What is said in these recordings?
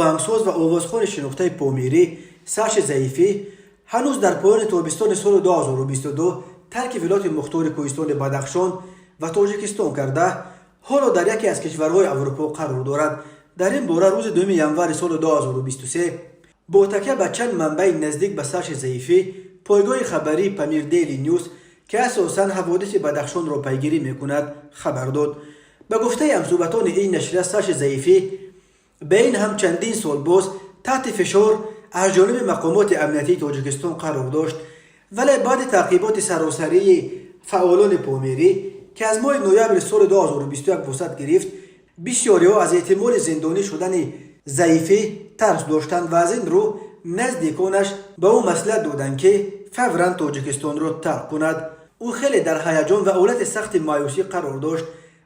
آهنگساز و آوازخوان شناخته پامیری ساش ضعیفی هنوز در پایان تابستان سال 2022 ترک ولایت مختار کوهستان بدخشان و تاجیکستان کرده، حالا در یکی از کشورهای اروپا قرار دارد. در این باره روز 2 ژانویه سال 2023 با تکیه به چند منبع نزدیک به ساش ضعیفی، پایگاه خبری پامیر دیلی نیوز که اساساً حوادث بدخشان را پیگیری میکند خبر داد. به گفته همصحبتان این نشریه، ساش ضعیفی به این هم چندین سال باز تحت فشار از جانب مقامات امنیتی تاجیکستان قرار داشت، ولی بعد تعقیبات سراسری فعالان پامیری که از ماه نوامبر سال 2021 وسعت گرفت، بسیاری‌ها از احتمال زندانی شدن ضعیفی ترس داشتند و از این رو نزدیکانش به او مصلحت دادند که فوراً تاجیکستان را ترک کند. او خیلی در هیجان و حالت سخت مایوسی قرار داشت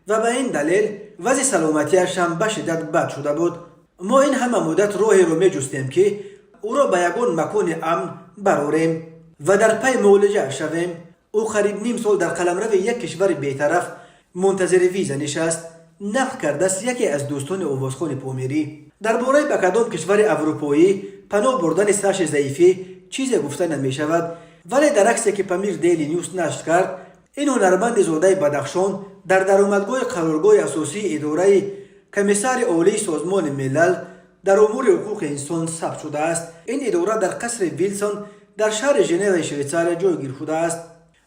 و به این دلیل وضع سلامتیش هم به شدت بد شده بود. ما این همه مدت راهی رو می‌جستیم که او را به یگان مکان امن براریم و در پی معالجه شویم. او قریب نیم سال در قلمرو یک کشور بی‌طرف منتظر ویزا نشست. نقل کرده است یکی از دوستان آوازخوان پامیری درباره به کدام کشور اروپایی پناه بردن ساش ضعیفی چیزی گفته نمی شود، ولی در عکسی که پامیر دیلی نیوز نشر کرد، این هنرمند زاده بدخشان در درآمدگاه قرارگاه اساسی اداره کمیسر عالی سازمان ملل در امور حقوق انسان ثبت شده است. این اداره در قصر ویلسون در شهر ژنو شویتزار جایگیر شده است.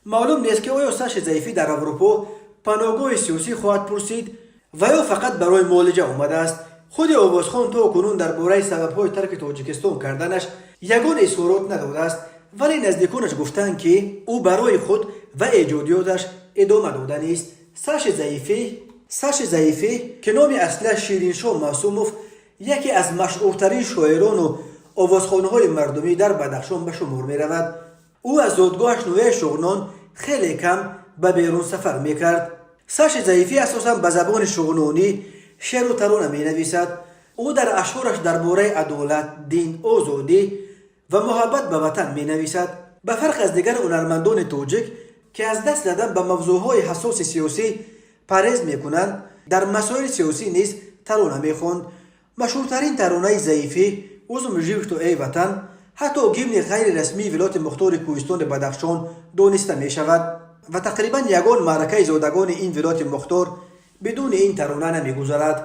معلوم نیست که آیا ساش ضعیفی در اروپا پناهگاه سیاسی خواهد پرسید و یا فقط برای معالجه آمده است. خود آوازخوان تا کنون درباره سبب‌های ترک تاجیکستان کردنش یگان اظهارات نداده است، ولی نزدیکانش گفتند که او برای خود و ایجادیاتش ادامه داده است. ساش ضعیفی که نام اصلیش شیرینشاه معصوموف یکی از مشهورترین شاعران و آوازخوان‌های مردمی در بدخشان به شمار می‌رود. او از زادگاهش نوی شغنان خیلی کم به بیرون سفر می‌کرد. ساش ضعیفی اساساً به زبان شغنانی شعر و ترانه می‌نویسد. او در اشعارش درباره عدالت، دین، آزادی و محبت به وطن می‌نویسد. به فرق از دیگر هنرمندان تاجیک که از دست دادن به موضوعهای حساس سیاسی پرهیز می‌کنند، در مسائل سیاسی نیز ترانه می‌خواند. مشهورترین ترانه ضعیفی "اوزم ژیوش تو ای وطن" حتی گیمن غیر رسمی ولایت مختار کوهستان بدخشان دانسته می‌شود و تقریباً یگان معرکه زادگان این ولایت مختار بدون این ترانه نمی‌گذرد.